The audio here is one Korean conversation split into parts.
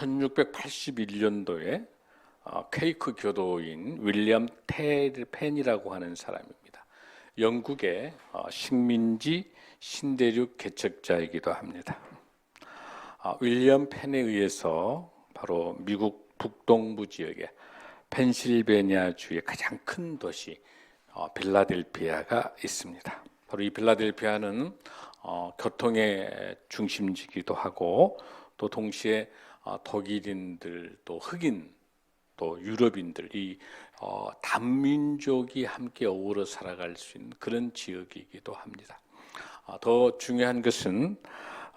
1681년도에 케이크 교도인 윌리엄 펜이라고 하는 사람입니다. 영국의 식민지 신대륙 개척자이기도 합니다. 윌리엄 펜에 의해서 바로 미국 북동부 지역의 펜실베니아주의 가장 큰 도시 필라델피아가 있습니다. 바로 이 필라델피아는 교통의 중심지기도 하고 또 동시에 독일인들 또 흑인 또 유럽인들 이 단민족이 함께 어우러 살아갈 수 있는 그런 지역이기도 합니다. 더 중요한 것은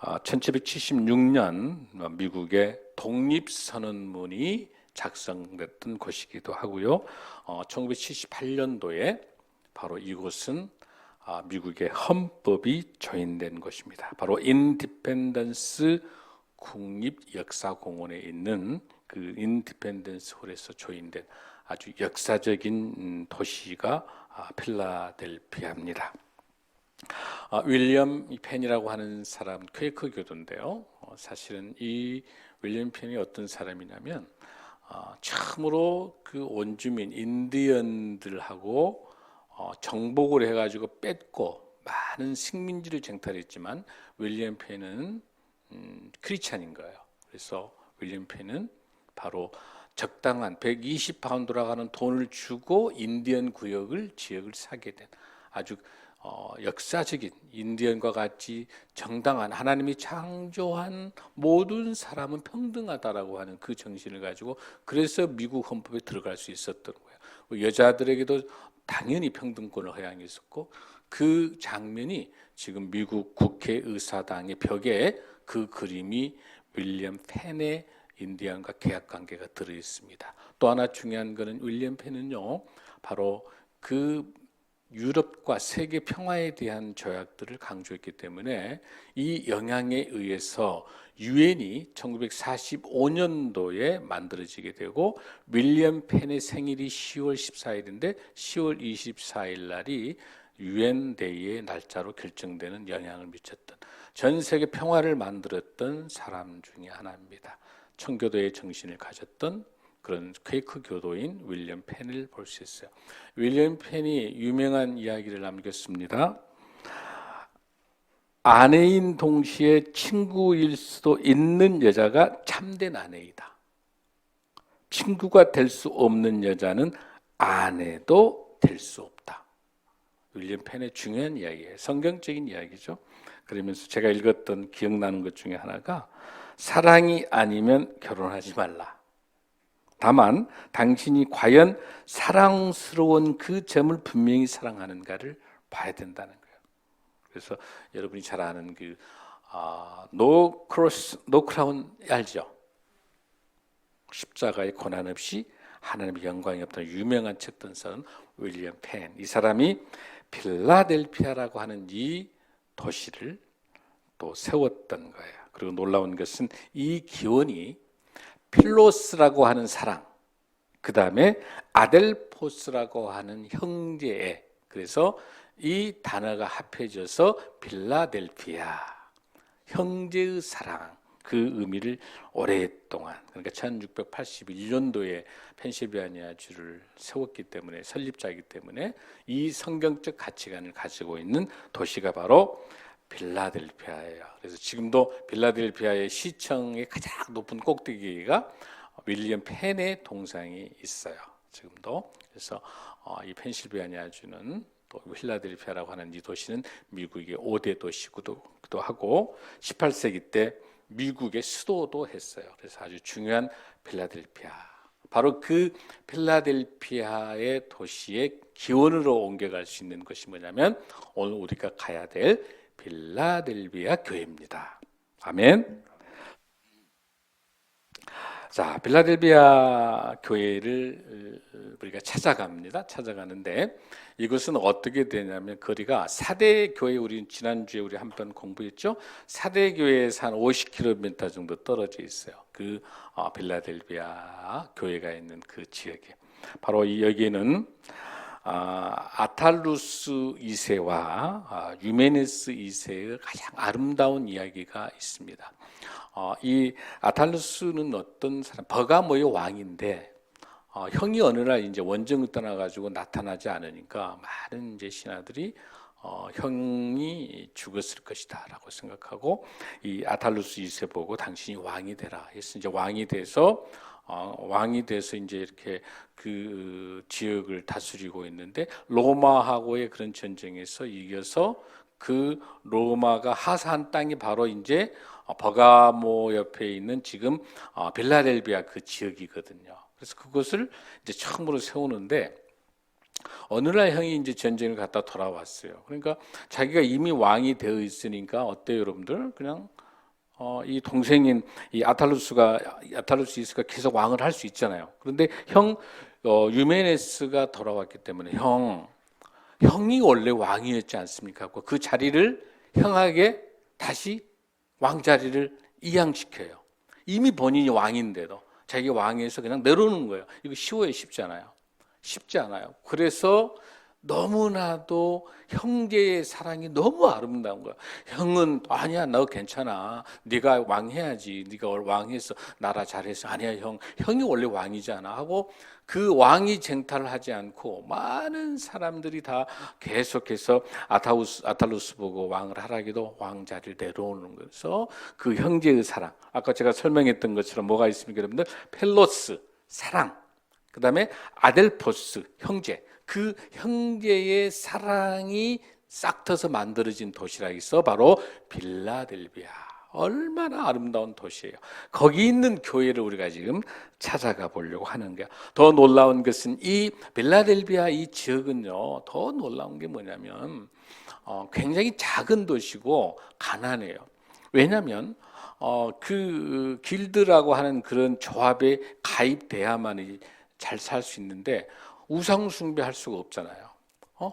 1776년 미국의 독립선언문이 작성됐던 곳이기도 하고요. 1978년도에 바로 이곳은 미국의 헌법이 조인된 곳입니다. 바로 인디펜던스 국립역사공원에 있는 그 인디펜던스 홀에서 조인된 아주 역사적인 도시가 필라델피아입니다. 윌리엄 펜이라고 하는 사람 퀘이커 교도인데요. 사실은 이 윌리엄 펜이 어떤 사람이냐면 처음으로 그 원주민 인디언들하고 정복을 해가지고 뺏고 많은 식민지를 쟁탈했지만 윌리엄 펜은 크리스찬인 거예요. 그래서 윌리엄 펜은 바로 적당한 120파운드라고 하는 돈을 주고 인디언 지역을 사게 된 아주 역사적인 인디언과 같이 정당한 하나님이 창조한 모든 사람은 평등하다라고 하는 그 정신을 가지고 그래서 미국 헌법에 들어갈 수 있었던 거예요. 여자들에게도 당연히 평등권을 허용했었고 그 장면이 지금 미국 국회의사당의 벽에 그 그림이 윌리엄 펜의 인디언과 계약 관계가 들어 있습니다. 또 하나 중요한 것은 윌리엄 펜은요, 바로 그 유럽과 세계 평화에 대한 조약들을 강조했기 때문에 이 영향에 의해서 유엔이 1945년도에 만들어지게 되고 윌리엄 펜의 생일이 10월 14일인데 10월 24일 날이 유엔 데이의 날짜로 결정되는 영향을 미쳤던 전 세계 평화를 만들었던 사람 중에 하나입니다. 청교도의 정신을 가졌던 그런 퀘이커 교도인 윌리엄 펜을 볼 수 있어요. 윌리엄 펜이 유명한 이야기를 남겼습니다. 아내인 동시에 친구일 수도 있는 여자가 참된 아내이다. 친구가 될 수 없는 여자는 아내도 될 수 없다. 윌리엄 펜의 중요한 이야기예요. 성경적인 이야기죠. 그러면서 제가 읽었던 기억나는 것 중에 하나가 사랑이 아니면 결혼하지 말라. 다만 당신이 과연 사랑스러운 그 점을 분명히 사랑하는가를 봐야 된다는 거예요. 그래서 여러분이 잘 아는 그 No Cross, No Crown 알죠? 십자가의 고난 없이 하나님의 영광이 없던 유명한 책던서는 윌리엄 펜. 이 사람이 필라델피아라고 하는 이 도시를 또 세웠던 거예요. 그리고 놀라운 것은 이 기원이 필로스라고 하는 사랑, 그 다음에 아델포스라고 하는 형제애, 그래서 이 단어가 합해져서 필라델피아, 형제의 사랑, 그 의미를 오랫동안, 그러니까 1681년도에 펜실베니아주를 세웠기 때문에, 설립자이기 때문에 이 성경적 가치관을 가지고 있는 도시가 바로 필라델피아예요. 그래서 지금도 필라델피아의 시청의 가장 높은 꼭대기가 윌리엄 펜의 동상이 있어요. 지금도. 그래서 이 펜실베니아주는 또 필라델피아라고 하는 이 도시는 미국의 5대 도시기도 하고 18세기 때 미국의 수도도 했어요. 그래서 아주 중요한 필라델피아. 바로 그 필라델피아의 도시의 기원으로 옮겨갈 수 있는 것이 뭐냐면 오늘 우리가 가야 될 필라델피아 교회입니다. 아멘. 자, 필라델피아 교회를 우리가 찾아가는데 이것은 어떻게 되냐면 거리가 사대교회, 우리 지난주에 우리 한번 공부했죠. 사대교회에서 한 50km 정도 떨어져 있어요. 그 필라델피아 교회가 있는 그 지역에. 바로 여기는 아탈루스 2세와 유메네스 2세의 가장 아름다운 이야기가 있습니다. 이 아탈루스는 어떤 사람, 버가모의 왕인데 형이 어느 날 이제 원정을 떠나가지고 나타나지 않으니까 많은 이제 신하들이 형이 죽었을 것이다라고 생각하고 이 아탈루스 2세 보고 당신이 왕이 되라 해서 이제 왕이 돼서 이제 이렇게 그 지역을 다스리고 있는데 로마하고의 그런 전쟁에서 이겨서 그 로마가 하사한 땅이 바로 이제 버가모 옆에 있는 지금 빌라델비아 그 지역이거든요. 그래서 그것을 이제 처음으로 세우는데 어느 날 형이 이제 전쟁을 갔다 돌아왔어요. 그러니까 자기가 이미 왕이 되어 있으니까 어때요, 여러분들? 그냥 이 동생인 이 아탈루스 2세가 계속 왕을 할 수 있잖아요. 그런데 유메네스가 돌아왔기 때문에 형이 원래 왕이었지 않습니까? 그 자리를 형에게 다시 왕 자리를 이양시켜요. 이미 본인이 왕인데도 자기 왕에서 그냥 내려오는 거예요. 이거 쉬워요? 쉽지 않아요. 그래서 너무나도 형제의 사랑이 너무 아름다운 거야. 형은 아니야, 너 괜찮아. 네가 왕해야지. 네가 왕해서 나라 잘해서. 아니야, 형이 원래 왕이잖아 하고 그 왕이 쟁탈을 하지 않고 많은 사람들이 다 계속해서 아탈루스 보고 왕을 하라기도 왕자리를 내려오는 거여서 그 형제의 사랑. 아까 제가 설명했던 것처럼 뭐가 있습니까, 여러분들? 펠로스 사랑. 그 다음에 아델포스 형제. 그 형제의 사랑이 싹터서 만들어진 도시라 있어 바로 빌라델비아. 얼마나 아름다운 도시예요. 거기 있는 교회를 우리가 지금 찾아가 보려고 하는 거야. 더 놀라운 것은 이 빌라델비아 이 지역은요, 더 놀라운 게 뭐냐면 굉장히 작은 도시고 가난해요. 왜냐하면 그 길드라고 하는 그런 조합에 가입돼야만 잘 살 수 있는데 우상 숭배할 수가 없잖아요.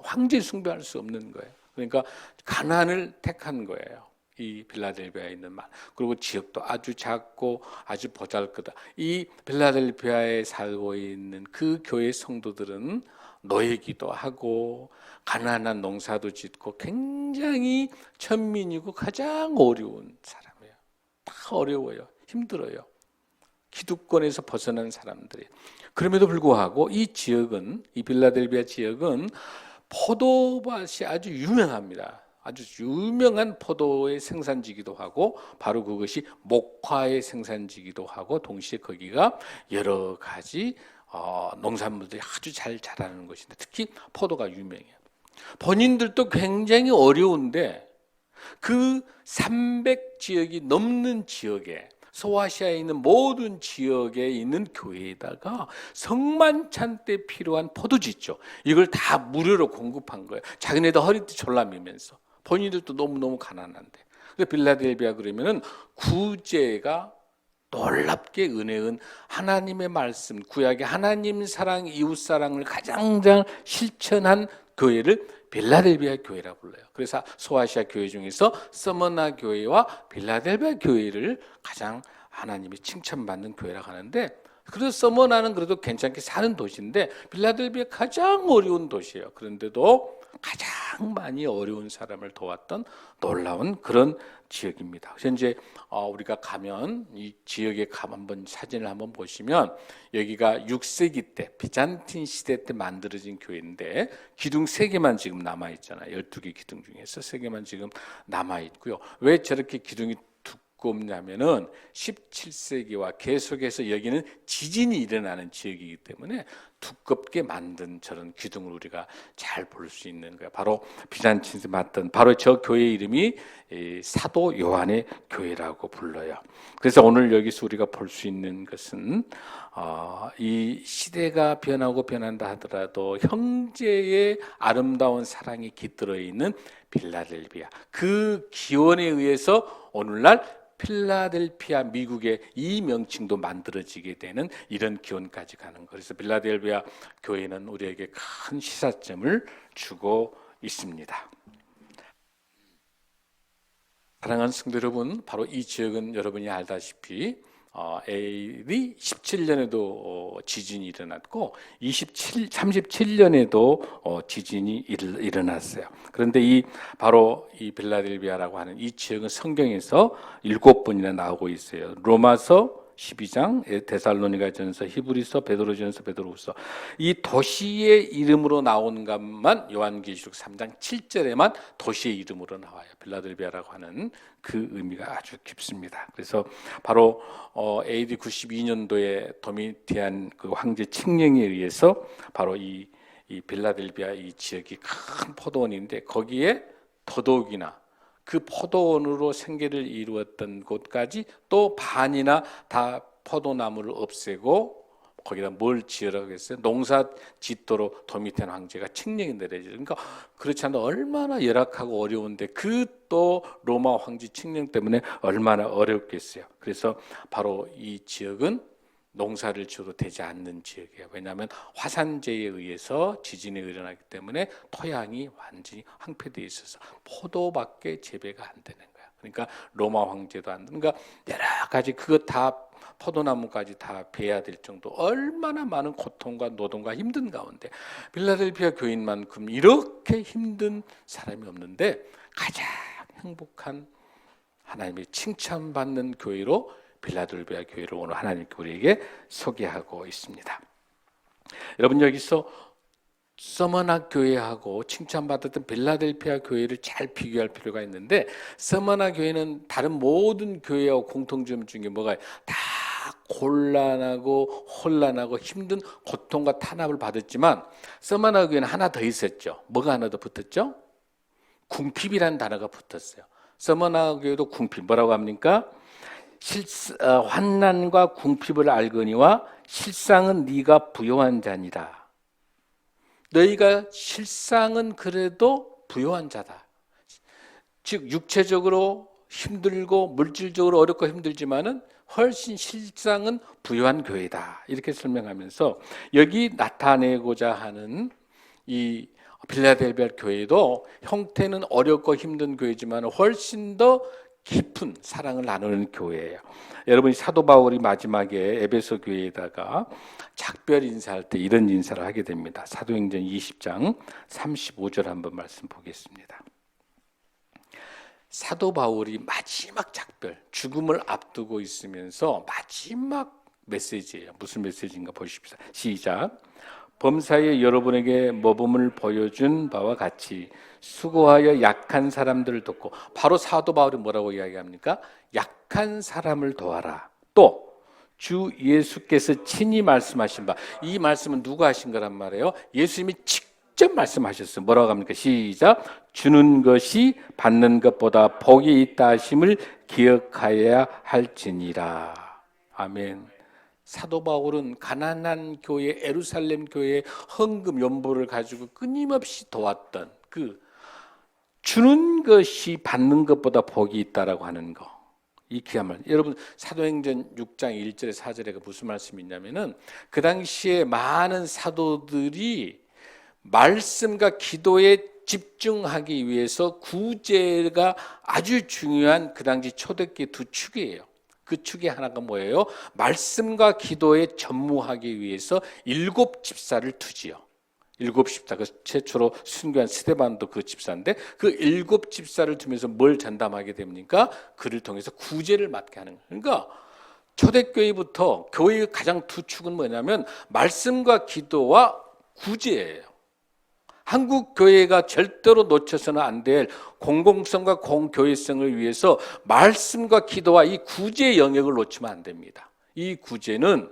황제 숭배할 수 없는 거예요. 그러니까 가난을 택한 거예요. 이 빌라델비아에 있는 말. 그리고 지역도 아주 작고 아주 보잘것없다. 이 빌라델비아에 살고 있는 그 교회 성도들은 노예기도 하고 가난한 농사도 짓고 굉장히 천민이고 가장 어려운 사람이에요. 다 어려워요. 힘들어요. 기득권에서 벗어난 사람들이. 그럼에도 불구하고 이 빌라델비아 지역은 포도밭이 아주 유명합니다. 아주 유명한 포도의 생산지기도 하고 바로 그것이 목화의 생산지기도 하고 동시에 거기가 여러 가지 농산물들이 아주 잘 자라는 것인데 특히 포도가 유명해요. 본인들도 굉장히 어려운데 그 300지역이 넘는 지역에 소아시아에 있는 모든 지역에 있는 교회에다가 성만찬 때 필요한 포도주 있죠. 이걸 다 무료로 공급한 거예요. 자기네도 허리띠 졸라매면서. 본인들도 너무너무 가난한데. 그래서 빌라델비아 그러면은 구제가 놀랍게 은혜은 하나님의 말씀, 구약의 하나님 사랑, 이웃 사랑을 가장 잘 실천한 교회를 빌라델비아 교회라고 불러요. 그래서 소아시아 교회 중에서 서머나 교회와 빌라델비아 교회를 가장 하나님이 칭찬받는 교회라고 하는데, 그래서 서머나는 그래도 괜찮게 사는 도시인데 빌라델비아 가장 어려운 도시예요. 그런데도 가장 많이 어려운 사람을 도왔던 놀라운 그런 지역입니다. 현재 우리가 가면 이 지역에 한번 사진을 한번 보시면 여기가 6세기 때 비잔틴 시대 때 만들어진 교회인데 기둥 3개만 지금 남아 있잖아요. 12개 기둥 중에서 3개만 지금 남아 있고요. 왜 저렇게 기둥이 두껍냐면은 17세기와 계속해서 여기는 지진이 일어나는 지역이기 때문에 두껍게 만든 저런 기둥을 우리가 잘 볼 수 있는 거예요. 바로 비잔틴에서 만든 바로 저 교회 이름이 사도 요한의 교회라고 불러요. 그래서 오늘 여기서 우리가 볼 수 있는 것은 이 시대가 변하고 변한다 하더라도 형제의 아름다운 사랑이 깃들어 있는 빌라델비아, 그 기원에 의해서 오늘날 필라델피아 미국의 이 명칭도 만들어지게 되는 이런 기원까지 가는 거예요. 그래서 빌라델비아 교회는 우리에게 큰 시사점을 주고 있습니다. 사랑하는 성도 여러분, 바로 이 지역은 여러분이 알다시피 AD 17년에도 지진이 일어났고 37년에도 지진이 일어났어요. 그런데 바로 이 빌라델비아라고 하는 이 지역은 성경에서 7번이나 나오고 있어요. 로마서 12장, 데살로니가전서, 히브리서, 베드로전서, 베드로후서. 이 도시의 이름으로 나오는 것만 요한계시록 3장 7절에만 도시의 이름으로 나와요. 빌라델비아라고 하는 그 의미가 아주 깊습니다. 그래서 바로 AD 92년도에 도미티안 그 황제 칙령에 의해서 바로 이 빌라델비아 이 지역이 큰 포도원인데 거기에 더더욱이나 그 포도원으로 생계를 이루었던 곳까지 또 반이나 다 포도나무를 없애고 거기다 뭘 지으라고 했어요? 농사 짓도록 도미티안 황제가 칙령이 내려지죠. 그러니까 그렇지 않아도 얼마나 열악하고 어려운데 그 또 로마 황제 칙령 때문에 얼마나 어렵겠어요. 그래서 바로 이 지역은 농사를 지어도 되지 않는 지역이에요. 왜냐하면 화산재에 의해서 지진이 일어나기 때문에 토양이 완전히 황폐되어 있어서 포도밖에 재배가 안 되는 거야. 그러니까 로마 황제도 안 되는 거야. 여러 가지 그것 다 포도나무까지 다 베야 될 정도 얼마나 많은 고통과 노동과 힘든 가운데 빌라델비아 교인만큼 이렇게 힘든 사람이 없는데 가장 행복한 하나님의 칭찬받는 교회로 빌라델비아 교회를 오늘 하나님께 우리에게 소개하고 있습니다. 여러분 여기서 서머나 교회하고 칭찬받았던 빌라델비아 교회를 잘 비교할 필요가 있는데 서머나 교회는 다른 모든 교회와 공통점 중에 뭐가 다 곤란하고 혼란하고 힘든 고통과 탄압을 받았지만 서머나 교회는 하나 더 있었죠. 뭐가 하나 더 붙었죠? 궁핍이라는 단어가 붙었어요. 서머나 교회도 궁핍 뭐라고 합니까? 환난과 궁핍을 알거니와 실상은 네가 부요한 자니라. 너희가 실상은 그래도 부요한 자다. 즉 육체적으로 힘들고 물질적으로 어렵고 힘들지만은 훨씬 실상은 부요한 교회다. 이렇게 설명하면서 여기 나타내고자 하는 이 빌라델비아 교회도 형태는 어렵고 힘든 교회지만 훨씬 더 깊은 사랑을 나누는 교회예요. 여러분이 사도 바울이 마지막에 에베소 교회에다가 작별 인사할 때 이런 인사를 하게 됩니다. 사도행전 20장 35절 한번 말씀 보겠습니다. 사도 바울이 마지막 작별, 죽음을 앞두고 있으면서 마지막 메시지예요. 무슨 메시지인가 보십시오. 시작. 범사에 여러분에게 모범을 보여준 바와 같이 수고하여 약한 사람들을 돕고, 바로 사도 바울이 뭐라고 이야기합니까? 약한 사람을 도와라. 또 주 예수께서 친히 말씀하신 바, 이 말씀은 누가 하신 거란 말이에요? 예수님이 직접 말씀하셨어요. 뭐라고 합니까? 시작. 주는 것이 받는 것보다 복이 있다 하심을 기억하여야 할지니라. 아멘. 사도 바울은 가난한 교회, 예루살렘 교회의 헌금 연보를 가지고 끊임없이 도왔던 그 주는 것이 받는 것보다 복이 있다라고 하는 거. 이 귀한 말. 여러분 사도행전 6장 1절에 4절에 무슨 말씀이 있냐면은 그 당시에 많은 사도들이 말씀과 기도에 집중하기 위해서 구제가 아주 중요한 그 당시 초대교회 두 축이에요. 그 축의 하나가 뭐예요? 말씀과 기도에 전무하기 위해서 7 집사를 두지요. 7 집사, 그 최초로 순교한 스데반도 그 집사인데 그 7 집사를 두면서 뭘 전담하게 됩니까? 그를 통해서 구제를 맡게 하는 거예요. 그러니까 초대교회부터 교회의 가장 두 축은 뭐냐면 말씀과 기도와 구제예요. 한국 교회가 절대로 놓쳐서는 안 될 공공성과 공교회성을 위해서 말씀과 기도와 이 구제 영역을 놓치면 안 됩니다. 이 구제는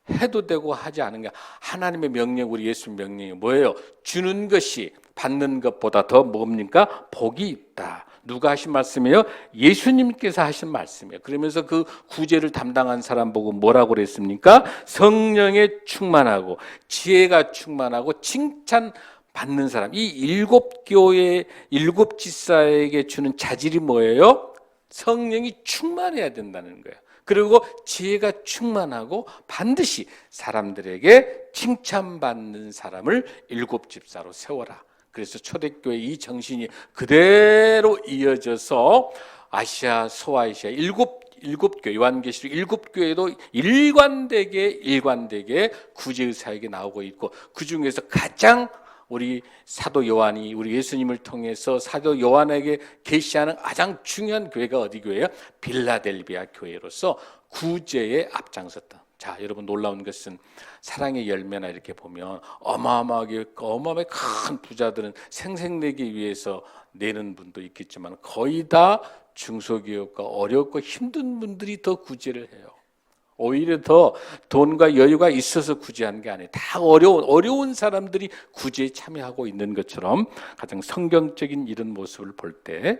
해도 되고 하지 않은 게 하나님의 명령, 우리 예수 명령이 뭐예요? 주는 것이 받는 것보다 더 뭡니까? 복이 있다. 누가 하신 말씀이에요? 예수님께서 하신 말씀이에요. 그러면서 그 구제를 담당한 사람 보고 뭐라고 그랬습니까? 성령에 충만하고 지혜가 충만하고 칭찬 받는 사람. 이 7교회 7 집사에게 주는 자질이 뭐예요? 성령이 충만해야 된다는 거예요. 그리고 지혜가 충만하고 반드시 사람들에게 칭찬받는 사람을 7 집사로 세워라. 그래서 초대교회 이 정신이 그대로 이어져서 아시아, 소아시아 7 일곱 교회, 요한계시록 일곱 교회도 일관되게 구제의 사역이 나오고 있고, 그 중에서 가장 우리 사도 요한이 우리 예수님을 통해서 사도 요한에게 계시하는 가장 중요한 교회가 어디 교회예요? 빌라델비아 교회로서 구제에 앞장섰다. 자, 여러분, 놀라운 것은 사랑의 열매나 이렇게 보면 어마어마하게 큰 부자들은 생색내기 위해서 내는 분도 있겠지만 거의 다 중소기업과 어렵고 힘든 분들이 더 구제를 해요. 오히려 더 돈과 여유가 있어서 구제하는 게 아니에요. 다 어려운 사람들이 구제에 참여하고 있는 것처럼 가장 성경적인 이런 모습을 볼 때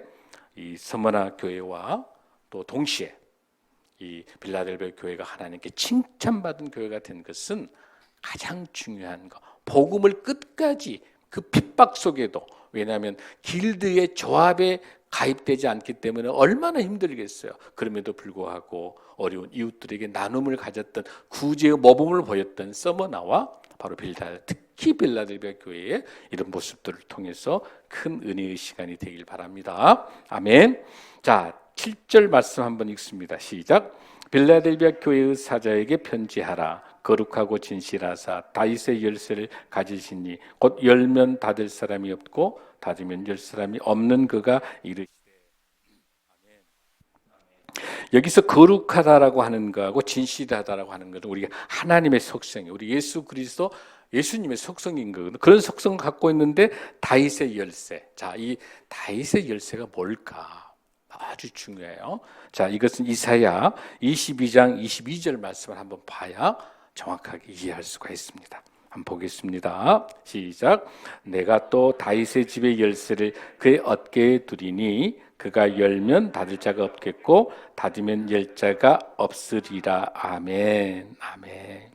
이 서머나 교회와 또 동시에 이 빌라델비아 교회가 하나님께 칭찬받은 교회가 된 것은 가장 중요한 거. 복음을 끝까지 그 핍박 속에도, 왜냐하면 길드의 조합에 가입되지 않기 때문에 얼마나 힘들겠어요. 그럼에도 불구하고 어려운 이웃들에게 나눔을 가졌던 구제의 모범을 보였던 서머나와 바로 특히 빌라델비아 교회의 이런 모습들을 통해서 큰 은혜의 시간이 되길 바랍니다. 아멘. 자, 7절 말씀 한번 읽습니다. 시작. 빌라델비아 교회의 사자에게 편지하라. 거룩하고 진실하사 다윗의 열쇠를 가지시니 곧 열면 닫을 사람이 없고 닫으면 열 사람이 없는 그가 이르시되. 여기서 거룩하다라고 하는 거하고 진실하다라고 하는 것은 우리가 하나님의 속성이, 우리 예수 그리스도 예수님의 속성인 거거든요. 그런 속성을 갖고 있는데 다윗의 열쇠. 자, 이 다윗의 열쇠가 뭘까? 아주 중요해요. 자, 이것은 이사야 22장 22절 말씀을 한번 봐야 정확하게 이해할 수가 있습니다. 한번 보겠습니다. 시작. 내가 또 다윗의 집의 열쇠를 그의 어깨에 두리니 그가 열면 닫을 자가 없겠고 닫으면 열 자가 없으리라. 아멘. 아멘.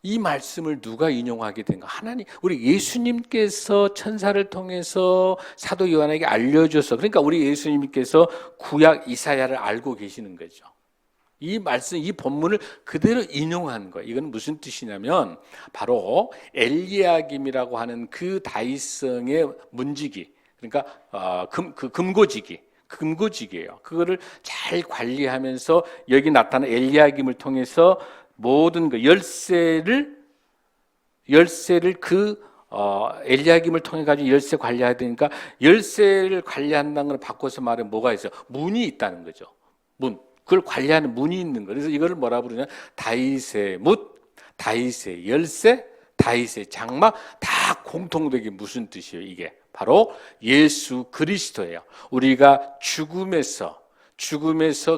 이 말씀을 누가 인용하게 된가? 하나님, 우리 예수님께서 천사를 통해서 사도 요한에게 알려줘서, 그러니까 우리 예수님께서 구약 이사야를 알고 계시는 거죠. 이 말씀, 이 본문을 그대로 인용한 거예요. 이건 무슨 뜻이냐면 바로 엘리야김이라고 하는 그 다윗성의 문지기, 그러니까 금고지기예요. 그거를 잘 관리하면서 여기 나타난 엘리야김을 통해서 모든 그 열쇠를 엘리야김을 통해 가지고 열쇠 관리해야 되니까, 열쇠를 관리한다는 걸 바꿔서 말하면 뭐가 있어요? 문이 있다는 거죠. 문. 그걸 관리하는 문이 있는 거예요. 그래서 이거를 뭐라 부르냐? 다윗의 문, 다윗의 열쇠, 다윗의 장막, 다 공통되게 무슨 뜻이에요? 이게 바로 예수 그리스도예요. 우리가 죽음에서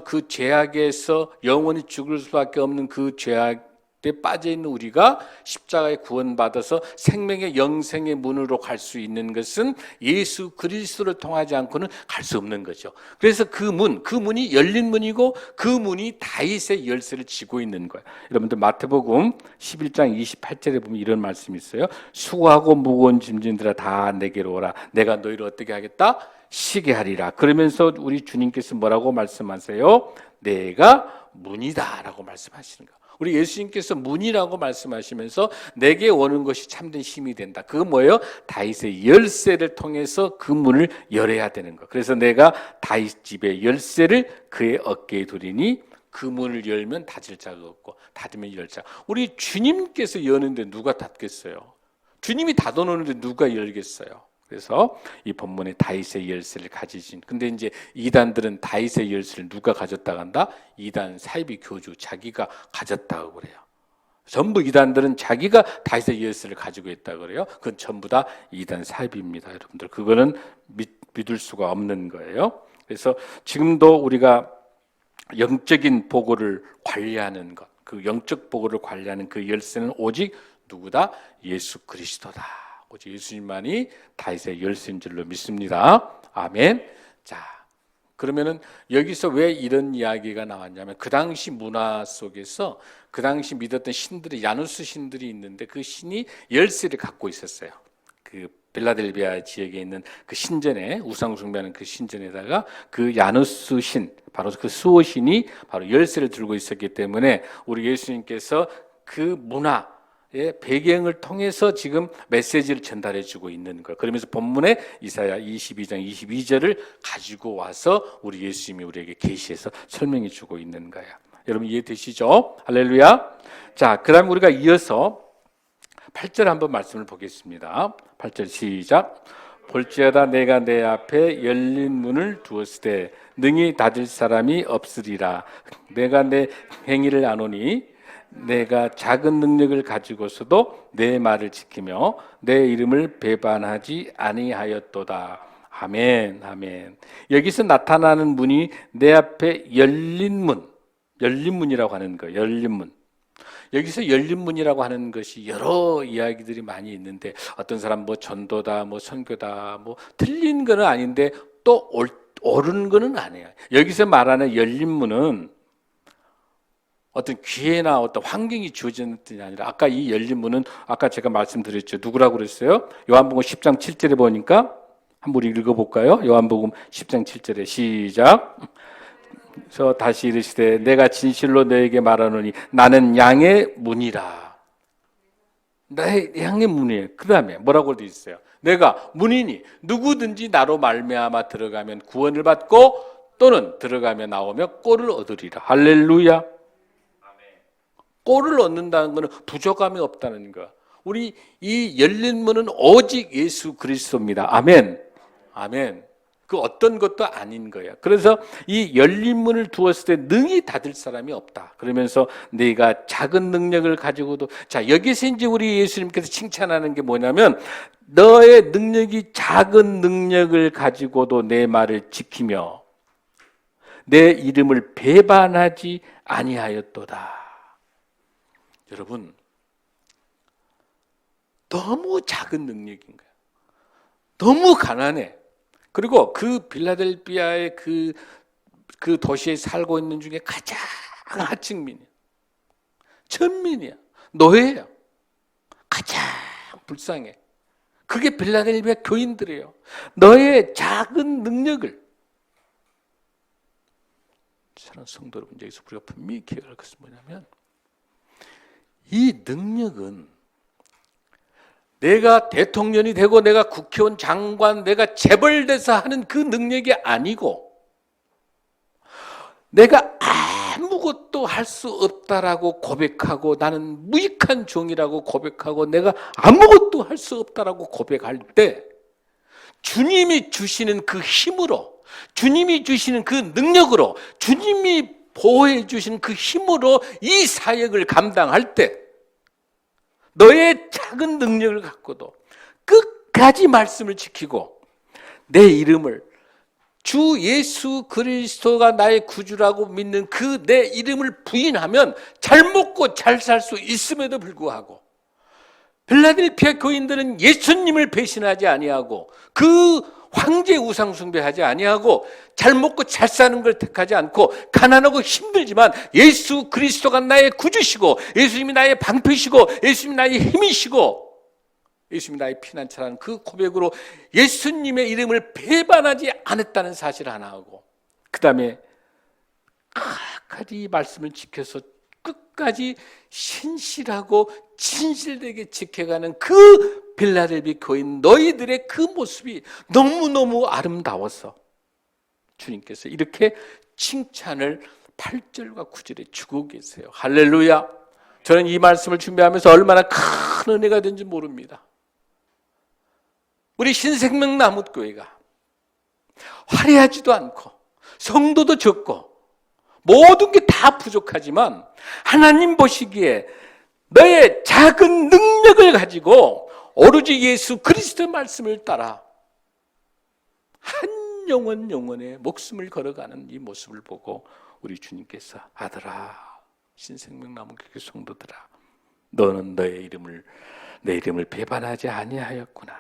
그 죄악에서 영원히 죽을 수밖에 없는 그 죄악에 빠져 있는 우리가 십자가에 구원받아서 생명의 영생의 문으로 갈 수 있는 것은 예수 그리스도를 통하지 않고는 갈 수 없는 거죠. 그래서 그 문이 열린 문이고 그 문이 다윗의 열쇠를 쥐고 있는 거예요. 여러분들 마태복음 11장 28절에 보면 이런 말씀이 있어요. 수고하고 무거운 짐진들아 다 내게로 오라. 내가 너희를 어떻게 하겠다? 쉬게 하리라. 그러면서 우리 주님께서 뭐라고 말씀하세요? 내가 문이다라고 말씀하시는 거예요. 우리 예수님께서 문이라고 말씀하시면서 내게 오는 것이 참된 힘이 된다. 그거 뭐예요? 다윗의 열쇠를 통해서 그 문을 열어야 되는 거. 그래서 내가 다윗 집의 열쇠를 그의 어깨에 두리니 그 문을 열면 닫을 자가 없고 닫으면 열 자. 우리 주님께서 여는데 누가 닫겠어요? 주님이 닫아놓는데 누가 열겠어요? 그래서 이 본문에 다윗의 열쇠를 가지신, 근데 이제 이단들은 다윗의 열쇠를 누가 가졌다고 한다? 이단 사이비 교주 자기가 가졌다고 그래요. 전부 이단들은 자기가 다윗의 열쇠를 가지고 있다고 그래요. 그건 전부 다 이단 사이비입니다, 여러분들. 그거는 믿을 수가 없는 거예요. 그래서 지금도 우리가 영적인 보고를 관리하는 것, 그 영적 보고를 관리하는 그 열쇠는 오직 누구다? 예수 그리스도다. 오직 예수님만이 다윗의 열쇠인 줄로 믿습니다. 아멘. 자, 그러면은 여기서 왜 이런 이야기가 나왔냐면 그 당시 문화 속에서 그 당시 믿었던 신들이, 야누스 신들이 있는데 그 신이 열쇠를 갖고 있었어요. 그 빌라델비아 지역에 있는 그 신전에, 우상 숭배하는 그 신전에다가 그 야누스 신, 바로 그 수호 신이 바로 열쇠를 들고 있었기 때문에 우리 예수님께서 그 문화, 배경을 통해서 지금 메시지를 전달해 주고 있는 거예요. 그러면서 본문에 이사야 22장 22절을 가지고 와서 우리 예수님이 우리에게 계시해서 설명해 주고 있는 거예요. 여러분 이해되시죠? 할렐루야. 자, 그다음 우리가 이어서 8절 한번 말씀을 보겠습니다. 8절 시작. 볼지어다 내가 내 앞에 열린 문을 두었을 때 능히 닫을 사람이 없으리라. 내가 내 행위를 아노니 내가 작은 능력을 가지고서도 내 말을 지키며 내 이름을 배반하지 아니하였도다. 아멘, 아멘. 여기서 나타나는 문이 내 앞에 열린 문, 열린 문이라고 하는 거예요. 열린 문. 여기서 열린 문이라고 하는 것이 여러 이야기들이 많이 있는데 어떤 사람 뭐 전도다, 뭐 선교다, 뭐 틀린 거는 아닌데 또 옳은 거는 아니에요. 여기서 말하는 열린 문은 어떤 기회나 어떤 환경이 주어지는 것이 아니라 아까 이 열린 문은 아까 제가 말씀드렸죠. 누구라고 그랬어요? 요한복음 10장 7절에 보니까 한번 읽어볼까요? 요한복음 10장 7절에 시작. 그래서 다시 이르시되 내가 진실로 너에게 말하노니 나는 양의 문이라. 나의 양의 문이에요. 그 다음에 뭐라고 되어 있어요? 내가 문이니 누구든지 나로 말미암아 들어가면 구원을 받고 또는 들어가며 나오며 꼴을 얻으리라. 할렐루야. 꼴을 얻는다는 것은 부족함이 없다는 거. 우리 이 열린 문은 오직 예수 그리스도입니다. 아멘. 아멘. 그 어떤 것도 아닌 거예요. 그래서 이 열린 문을 두었을 때 능히 닫을 사람이 없다. 그러면서 네가 작은 능력을 가지고도 자 여기서 이제 우리 예수님께서 칭찬하는 게 뭐냐면 너의 능력이 작은 능력을 가지고도 내 말을 지키며 내 이름을 배반하지 아니하였도다. 여러분 너무 작은 능력인 거예요. 너무 가난해. 그리고 그 빌라델비아의 그 도시에 살고 있는 중에 가장 하층민이야. 천민이야. 노예야. 가장 불쌍해. 그게 빌라델비아 교인들이에요. 너의 작은 능력을 사랑하는 성도 여러분, 여기서 우리가 분명히 기억할 것은 뭐냐면 이 능력은 내가 대통령이 되고 내가 국회의원 장관 내가 재벌돼서 하는 그 능력이 아니고 내가 아무것도 할 수 없다라고 고백하고 나는 무익한 종이라고 고백하고 내가 아무것도 할 수 없다라고 고백할 때 주님이 주시는 그 힘으로 주님이 주시는 그 능력으로 주님이 보호해 주시는 그 힘으로 이 사역을 감당할 때 너의 작은 능력을 갖고도 끝까지 말씀을 지키고 내 이름을 주 예수 그리스도가 나의 구주라고 믿는 그 내 이름을 부인하면 잘 먹고 잘 살 수 있음에도 불구하고 빌라델피아 교인들은 예수님을 배신하지 아니하고 그 황제 우상 숭배하지 아니하고 잘 먹고 잘 사는 걸 택하지 않고 가난하고 힘들지만 예수 그리스도가 나의 구주시고 예수님이 나의 방패시고 예수님이 나의 힘이시고 예수님이 나의 피난처라는 그 고백으로 예수님의 이름을 배반하지 않았다는 사실 하나 하고 그 다음에 끝까지 말씀을 지켜서 끝까지 신실하고 진실되게 지켜가는 그 빌라델비 교인 너희들의 그 모습이 너무너무 아름다워서 주님께서 이렇게 칭찬을 8절과 9절에 주고 계세요. 할렐루야. 저는 이 말씀을 준비하면서 얼마나 큰 은혜가 된지 모릅니다. 우리 신생명나무교회가 화려하지도 않고 성도도 적고 모든 게 다 부족하지만 하나님 보시기에 너의 작은 능력을 가지고 오로지 예수 그리스도의 말씀을 따라 한 영혼의 목숨을 걸어가는 이 모습을 보고 우리 주님께서 아들아 신생명나무교회 성도들아 너는 내 이름을 배반하지 아니하였구나.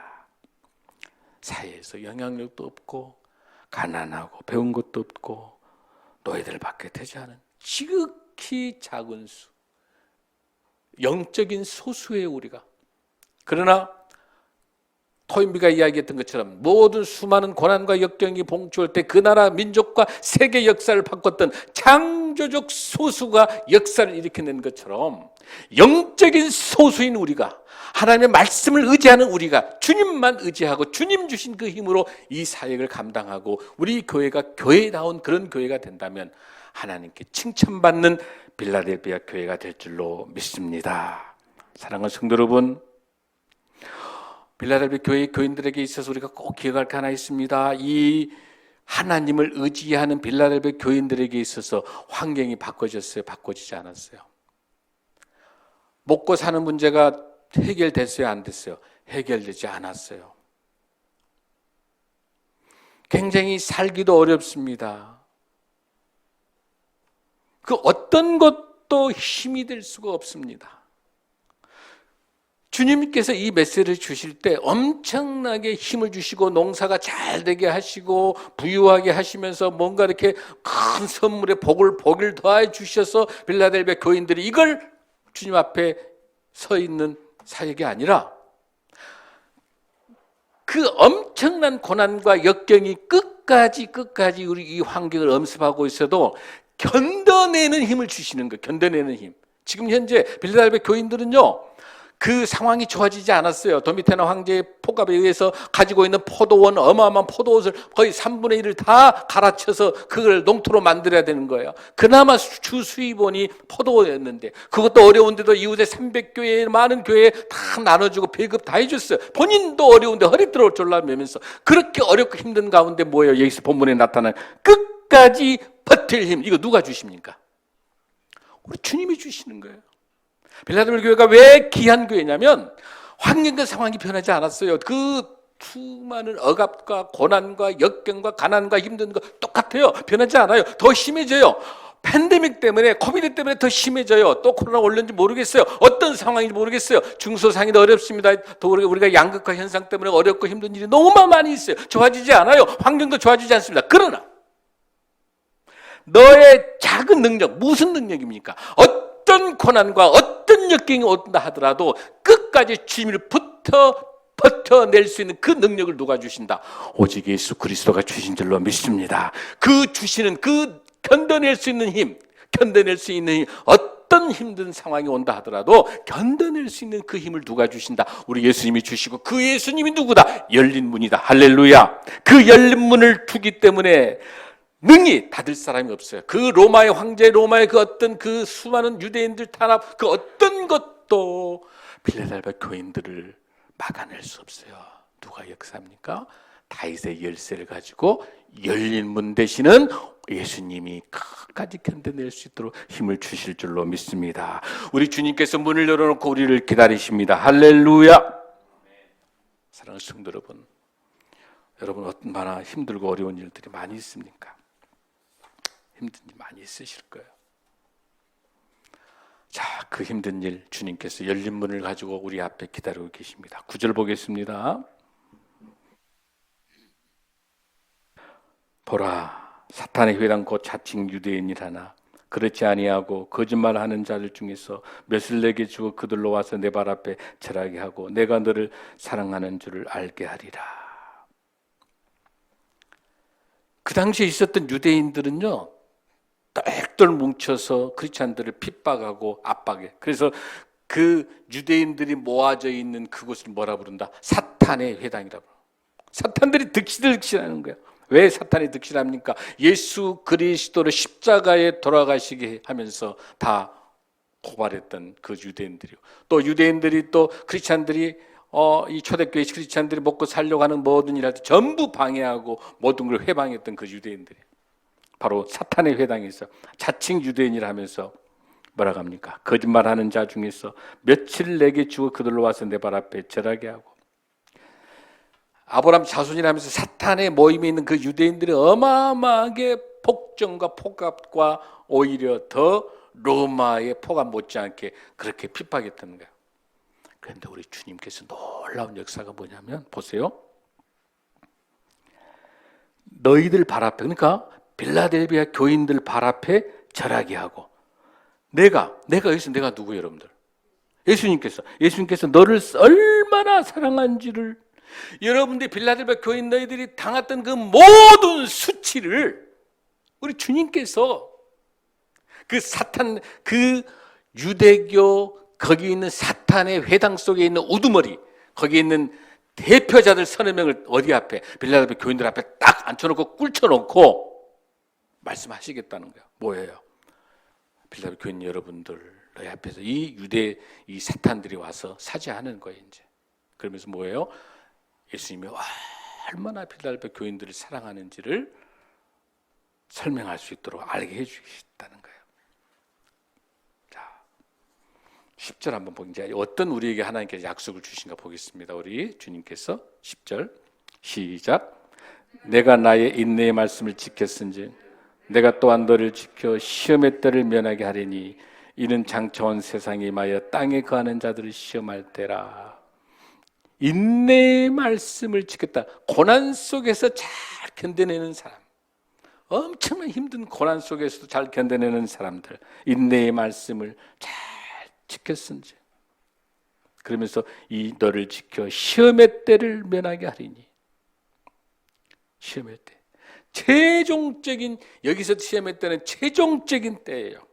사회에서 영향력도 없고 가난하고 배운 것도 없고 너희들밖에 되지 않은 지극히 작은 수 영적인 소수의 우리가 그러나 토인비가 이야기했던 것처럼 모든 수많은 고난과 역경이 봉추할 때 그 나라 민족과 세계 역사를 바꿨던 창조적 소수가 역사를 일으켜낸 것처럼 영적인 소수인 우리가, 하나님의 말씀을 의지하는 우리가 주님만 의지하고 주님 주신 그 힘으로 이 사역을 감당하고 우리 교회가 교회다운 그런 교회가 된다면 하나님께 칭찬받는 빌라델비아 교회가 될 줄로 믿습니다. 사랑하는 성도 여러분, 빌라델비아 교회 교인들에게 있어서 우리가 꼭 기억할 게 하나 있습니다. 이 하나님을 의지하는 빌라델비아 교인들에게 있어서 환경이 바꿔졌어요? 바꿔지지 않았어요? 먹고 사는 문제가 해결됐어요? 안 됐어요? 해결되지 않았어요. 굉장히 살기도 어렵습니다. 그 어떤 것도 힘이 될 수가 없습니다. 주님께서 이 메시지를 주실 때 엄청나게 힘을 주시고 농사가 잘 되게 하시고 부유하게 하시면서 뭔가 이렇게 큰 선물에 복을 더해 주셔서 빌라델비아 교인들이 이걸 주님 앞에 서 있는 사역이 아니라 그 엄청난 고난과 역경이 끝까지 우리 이 환경을 엄습하고 있어도 견뎌내는 힘을 주시는 거예요. 견뎌내는 힘. 지금 현재 빌라델비아 교인들은요, 그 상황이 좋아지지 않았어요. 도미테나 황제의 포갑에 의해서 가지고 있는 포도원, 어마어마한 포도원을 거의 3분의 1을 다 갈아쳐서 그걸 농토로 만들어야 되는 거예요. 그나마 주 수입원이 포도원이었는데 그것도 어려운데도 이웃의 300교회 많은 교회에 다 나눠주고 배급 다 해줬어요. 본인도 어려운데 허리 들어올 졸라매면서 그렇게 어렵고 힘든 가운데 뭐예요? 여기서 본문에 나타난 끝까지 버틸 힘, 이거 누가 주십니까? 우리 주님이 주시는 거예요. 빌라델비아 교회가 왜 귀한 교회냐면 환경과 상황이 변하지 않았어요. 그 수많은 억압과 고난과 역경과 가난과 힘든 거 똑같아요. 변하지 않아요. 더 심해져요. 팬데믹 때문에, 코비드 때문에 더 심해져요. 또 코로나 올는지 모르겠어요. 어떤 상황인지 모르겠어요. 중소상인도 어렵습니다. 또 우리가 양극화 현상 때문에 어렵고 힘든 일이 너무 많이 있어요. 좋아지지 않아요. 환경도 좋아지지 않습니다. 그러나 너의 작은 능력, 무슨 능력입니까? 어떤 고난과 어떤 역경이 온다 하더라도 끝까지 주님을 버텨낼 수 있는 그 능력을 누가 주신다? 오직 예수 그리스도가 주신 줄로 믿습니다. 그 주시는 그 견뎌낼 수 있는 힘, 어떤 힘든 상황이 온다 하더라도 견뎌낼 수 있는 그 힘을 누가 주신다? 우리 예수님이 주시고 그 예수님이 누구다? 열린 문이다. 할렐루야. 그 열린 문을 두기 때문에 능히 닫을 사람이 없어요. 그 로마의 황제, 로마의 그 어떤 그 수많은 유대인들 탄압, 그 어떤 것도 빌라델비아 교인들을 막아낼 수 없어요. 누가 역사합니까? 다윗의 열쇠를 가지고 열린 문 되시는 예수님이 끝까지 견뎌낼 수 있도록 힘을 주실 줄로 믿습니다. 우리 주님께서 문을 열어놓고 우리를 기다리십니다. 할렐루야. 사랑하는 성도 여러분, 얼마나 힘들고 어려운 일들이 많이 있습니까? 힘든 일 많이 있으실 거예요. 자, 그 힘든 일 주님께서 열린 문을 가지고 우리 앞에 기다리고 계십니다. 9절 보겠습니다. 보라, 사탄의 회당 곧 자칭 유대인이라나 그렇지 아니하고 거짓말하는 자들 중에서 몇을 내게 주고 그들로 와서 내 발 앞에 절하게 하고 내가 너를 사랑하는 줄을 알게 하리라. 그 당시에 있었던 유대인들은요, 똘똘 뭉쳐서 크리스찬들을 핍박하고 압박해. 그래서 그 유대인들이 모아져 있는 그곳을 뭐라 부른다? 사탄의 회당이라고. 사탄들이 득실하는 거예요. 왜 사탄이 득실합니까? 예수 그리스도를 십자가에 돌아가시게 하면서 다 고발했던 그 유대인들이요. 또 유대인들이 또 크리스찬들이 이 초대교회 크리스찬들이 먹고 살려고 하는 모든 일할 때 전부 방해하고 모든 걸 회방했던 그 유대인들이 바로 사탄의 회당에서 자칭 유대인이라 하면서 뭐라고 합니까? 거짓말하는 자 중에서 며칠 내게 주고 그들로 와서 내 발 앞에 절하게 하고 아브라함 자손이라 하면서 사탄의 모임에 있는 그 유대인들이 어마어마하게 폭정과 폭압과 오히려 더 로마의 포갑 못지않게 그렇게 핍박했던 거예요. 그런데 우리 주님께서 놀라운 역사가 뭐냐면 보세요. 너희들 발 앞에, 그러니까 빌라델비아 교인들 발 앞에 절하게 하고 내가 여기서 내가 누구예요 여러분들? 예수님께서 너를 얼마나 사랑한지를 여러분들이 빌라델비아 교인 너희들이 당했던 그 모든 수치를 우리 주님께서 그 사탄, 그 유대교 거기 있는 사탄의 회당 속에 있는 우두머리, 거기 있는 대표자들 서너 명을 어디 앞에, 빌라델비아 교인들 앞에 딱 앉혀놓고 꿇혀놓고 말씀하시겠다는 거예요. 뭐예요? 빌라델비아 교인 여러분들 너희 앞에서 이 유대 이 사탄들이 와서 사죄하는 거예요. 이제 그러면서 뭐예요? 예수님이 얼마나 빌라델비아 교인들을 사랑하는지를 설명할 수 있도록 알게 해주시겠다는 거예요. 자, 10절 한번 보겠습니다. 이제 어떤 우리에게 하나님께서 약속을 주신가 보겠습니다. 우리 주님께서 10절 시작. 내가 나의 인내의 말씀을 지켰은지 내가 또한 너를 지켜 시험의 때를 면하게 하리니 이는 장차 온 세상에 임하여 땅에 거하는 자들을 시험할 때라. 인내의 말씀을 지켰다. 고난 속에서 잘 견뎌내는 사람, 엄청난 힘든 고난 속에서도 잘 견뎌내는 사람들, 인내의 말씀을 잘 지켰은지 그러면서 이 너를 지켜 시험의 때를 면하게 하리니. 시험의 때, 최종적인, 여기서 시험의 때는 최종적인 때예요.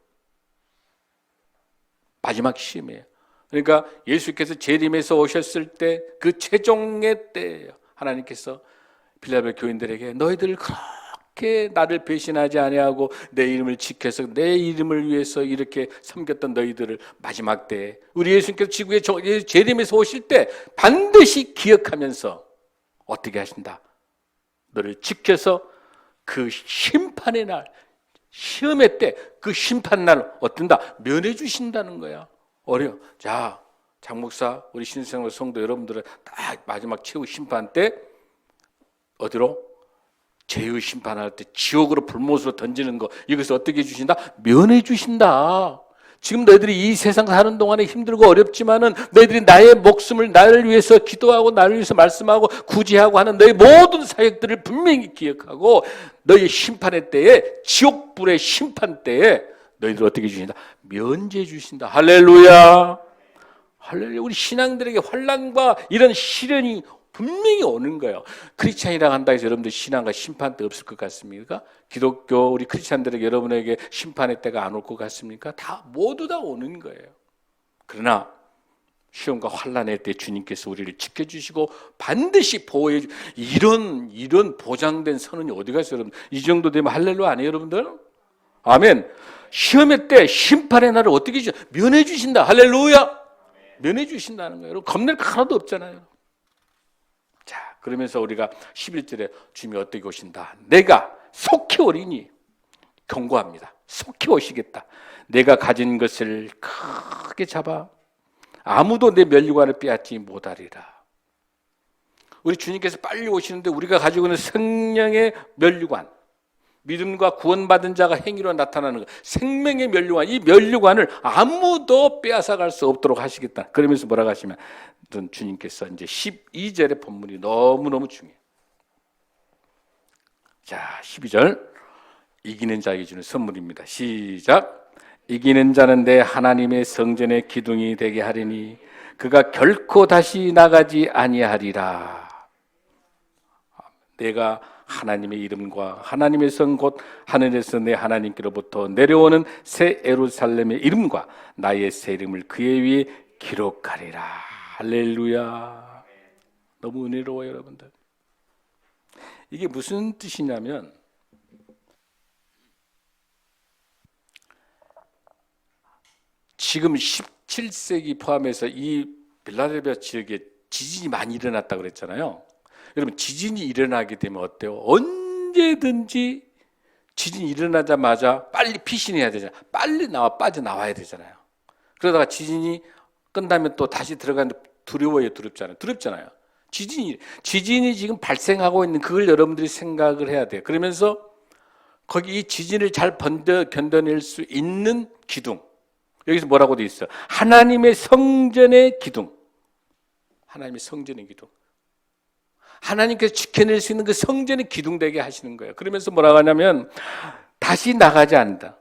마지막 시험이에요. 그러니까 예수께서 재림에서 오셨을 때 그 최종의 때예요. 하나님께서 빌라델비아 교인들에게 너희들 그렇게 나를 배신하지 아니하고 내 이름을 지켜서 내 이름을 위해서 이렇게 섬겼던 너희들을 마지막 때에 우리 예수님께서 지구에 재림에서 오실 때 반드시 기억하면서 어떻게 하신다? 너를 지켜서 그 심판의 날, 시험의 때 그 심판 날 어떤다? 면해 주신다는 거야. 자, 장 목사, 우리 신생활 성도 여러분들은 딱 마지막 최후 심판 때 어디로? 죄의 심판할 때 지옥으로 불못으로 던지는 거, 이것을 어떻게 해주신다? 면해 주신다. 지금 너희들이 이 세상 사는 동안에 힘들고 어렵지만은 너희들이 나의 목숨을 나를 위해서 기도하고 나를 위해서 말씀하고 구제하고 하는 너희 모든 사역들을 분명히 기억하고 너희 심판의 때에, 지옥불의 심판 때에 너희들 어떻게 주신다? 면제해 주신다. 할렐루야. 할렐루야. 우리 신앙들에게 환난과 이런 시련이 분명히 오는 거예요. 크리스찬이라고 한다 해서 여러분들 신앙과 심판 때 없을 것 같습니까? 기독교 우리 크리스찬들에게 여러분에게 심판의 때가 안 올 것 같습니까? 모두 다 오는 거예요. 그러나 시험과 환난의 때 주님께서 우리를 지켜주시고 반드시 보호해 이런 보장된 선언이 어디가 있어요, 여러분? 이 정도 되면 할렐루야 아니에요, 여러분들? 아멘. 시험의 때 심판의 날을 어떻게 면해 주신다. 할렐루야. 면해 주신다는 거예요. 여러분, 겁낼 거 하나도 없잖아요. 자, 그러면서 우리가 11절에 주님이 어떻게 오신다. 내가 속히 오리니 경고합니다. 속히 오시겠다. 내가 가진 것을 크게 잡아 아무도 내 면류관을 빼앗지 못하리라. 우리 주님께서 빨리 오시는데 우리가 가지고 있는 성령의 면류관, 믿음과 구원받은 자가 행위로 나타나는 것, 생명의 면류관, 이 면류관을 아무도 빼앗아갈 수 없도록 하시겠다. 그러면서 뭐라고 하시면 주님께서 이제 12절의 본문이 너무너무 중요해요. 자, 12절. 이기는 자에게 주는 선물입니다. 시작. 이기는 자는 내 하나님의 성전의 기둥이 되게 하리니 그가 결코 다시 나가지 아니하리라. 내가 하나님의 이름과 하나님의 성 곧 하늘에서 내 하나님께로부터 내려오는 새 예루살렘의 이름과 나의 새 이름을 그의 위에 기록하리라. 할렐루야. 너무 은혜로워요, 여러분들. 이게 무슨 뜻이냐면 지금 17세기 포함해서 이 빌라델비아 지역에 지진이 많이 일어났다고 그랬잖아요. 여러분, 지진이 일어나게 되면 어때요? 언제든지 지진이 일어나자마자 빨리 피신해야 되잖아요. 빨리 빠져나와야 되잖아요. 그러다가 지진이 끝나면 또 다시 들어가는데 두려워요, 두렵잖아요. 지진이 지금 발생하고 있는 그걸 여러분들이 생각을 해야 돼요. 그러면서 거기 이 지진을 잘 견뎌낼 수 있는 기둥, 여기서 뭐라고 돼 있어요? 하나님의 성전의 기둥. 하나님의 성전의 기둥. 하나님께서 지켜낼 수 있는 그 성전의 기둥 되게 하시는 거예요. 그러면서 뭐라고 하냐면 다시 나가지 않는다.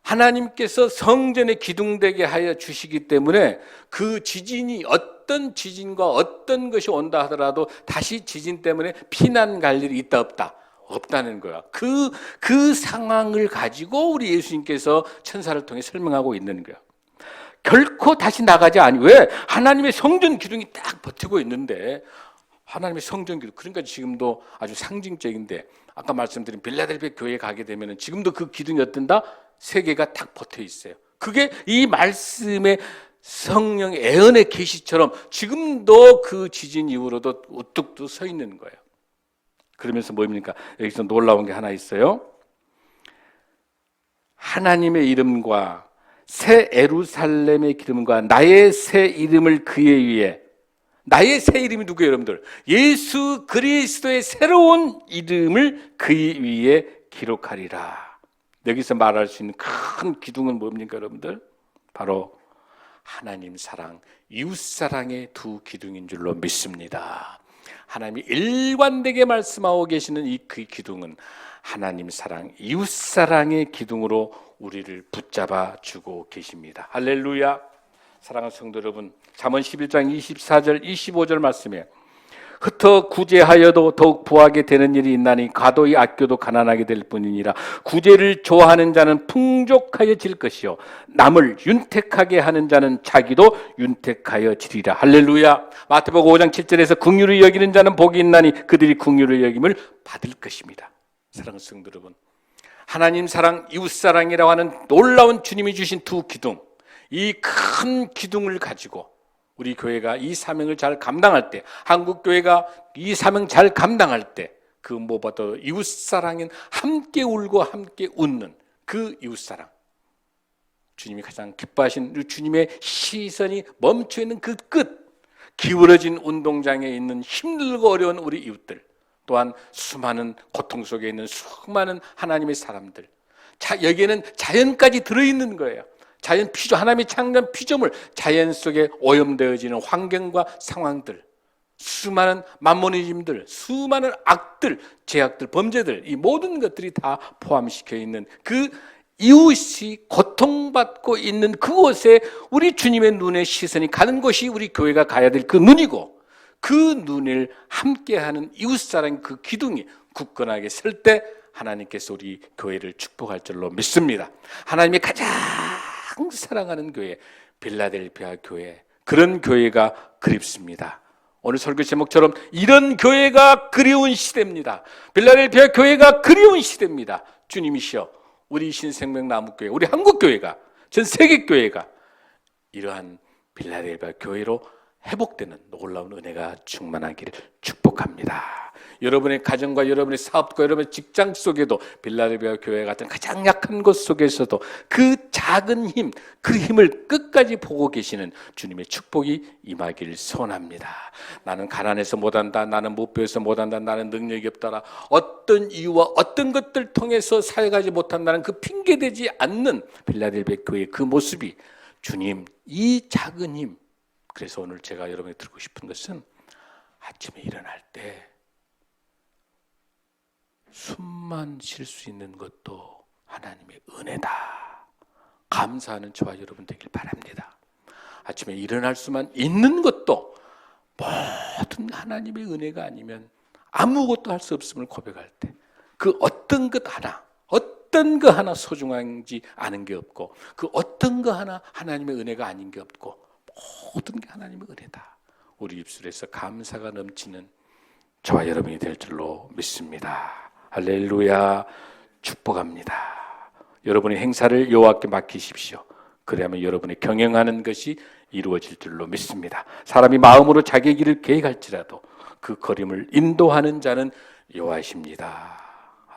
하나님께서 성전에 기둥되게 하여 주시기 때문에 그 지진이 어떤 지진과 어떤 것이 온다 하더라도 다시 지진 때문에 피난 갈 일이 있다 없다? 없다는 거야. 그 상황을 가지고 우리 예수님께서 천사를 통해 설명하고 있는 거야. 결코 다시 나가지 아니. 왜? 하나님의 성전 기둥이 딱 버티고 있는데, 하나님의 성전 기둥, 그러니까 지금도 아주 상징적인데, 아까 말씀드린 빌라델피아 교회에 가게 되면 지금도 그 기둥이 어떤다? 세 개가 딱 버텨 있어요. 그게 이 말씀의 성령의 애언의 계시처럼 지금도 그 지진 이후로도 우뚝 서 있는 거예요. 그러면서 뭐입니까? 여기서 놀라운 게 하나 있어요. 하나님의 이름과 새 예루살렘의 기름과 나의 새 이름을 그에 위해, 나의 새 이름이 누구예요, 여러분들? 예수 그리스도의 새로운 이름을 그의 위에 기록하리라. 여기서 말할 수 있는 큰 기둥은 뭡니까, 여러분들? 바로 하나님 사랑, 이웃 사랑의 두 기둥인 줄로 믿습니다. 하나님이 일관되게 말씀하고 계시는 이 그 기둥은 하나님 사랑, 이웃 사랑의 기둥으로 우리를 붙잡아 주고 계십니다. 할렐루야. 사랑하는 성도 여러분, 잠언 11장 24절 25절 말씀에 흩어 구제하여도 더욱 부하게 되는 일이 있나니 가도히 아껴도 가난하게 될 뿐이니라. 구제를 좋아하는 자는 풍족하여질 것이요 남을 윤택하게 하는 자는 자기도 윤택하여지리라. 할렐루야. 마태복음 5장 7절에서 긍휼을 여기는 자는 복이 있나니 그들이 긍휼을 여김을 받을 것입니다. 사랑하는 성도 여러분, 하나님 사랑, 이웃 사랑이라고 하는 놀라운 주님이 주신 두 기둥, 이 큰 기둥을 가지고 우리 교회가 이 사명을 잘 감당할 때, 한국 교회가 이 사명 잘 감당할 때, 그 무엇보다도 이웃 사랑인 함께 울고 함께 웃는 그 이웃 사랑, 주님이 가장 기뻐하신 주님의 시선이 멈춰 있는 그 끝, 기울어진 운동장에 있는 힘들고 어려운 우리 이웃들, 또한 수많은 고통 속에 있는 수많은 하나님의 사람들, 여기에는 자연까지 들어있는 거예요. 자연 피조, 하나님의 창조한 피조물, 자연 속에 오염되어지는 환경과 상황들, 수많은 만모니즘들, 수많은 악들, 죄악들, 범죄들, 이 모든 것들이 다 포함시켜 있는 그 이웃이 고통받고 있는 그곳에 우리 주님의 눈의 시선이 가는 곳이 우리 교회가 가야 될 그 눈이고, 그 눈을 함께하는 이웃사랑 그 기둥이 굳건하게 설 때 하나님께서 우리 교회를 축복할 줄로 믿습니다. 하나님의 가장 사랑하는 교회, 빌라델피아 교회, 그런 교회가 그립습니다. 오늘 설교 제목처럼 이런 교회가 그리운 시대입니다. 빌라델피아 교회가 그리운 시대입니다. 주님이시여, 우리 신생명 나무교회, 우리 한국교회가, 전 세계교회가 이러한 빌라델피아 교회로 회복되는 놀라운 은혜가 충만하기를 축복합니다. 여러분의 가정과 여러분의 사업과 여러분의 직장 속에도 빌라델피아 교회 같은 가장 약한 곳 속에서도 그 작은 힘, 그 힘을 끝까지 보고 계시는 주님의 축복이 임하기를 소원합니다. 나는 가난해서 못한다, 나는 못 배워서 못한다, 나는 능력이 없다라, 어떤 이유와 어떤 것들 통해서 살아가지 못한다는 그 핑계대지 않는 빌라델피아 교회의 그 모습이 주님, 이 작은 힘. 그래서 오늘 제가 여러분에게 드리고 싶은 것은 아침에 일어날 때 숨만 쉴 수 있는 것도 하나님의 은혜다. 감사하는 저와 여러분 되길 바랍니다. 아침에 일어날 수만 있는 것도 모든 하나님의 은혜가 아니면 아무것도 할 수 없음을 고백할 때 그 어떤 것 하나 소중한지 아는 게 없고, 그 어떤 거 하나 하나님의 은혜가 아닌 게 없고, 모든 게 하나님의 은혜다. 우리 입술에서 감사가 넘치는 저와 여러분이 될 줄로 믿습니다. 할렐루야. 축복합니다. 여러분의 행사를 여호와께 맡기십시오. 그래야만 여러분의 경영하는 것이 이루어질 줄로 믿습니다. 사람이 마음으로 자기 길을 계획할지라도 그 걸음을 인도하는 자는 여호와이십니다.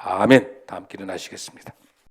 아멘. 다 함께 일어나시겠습니다.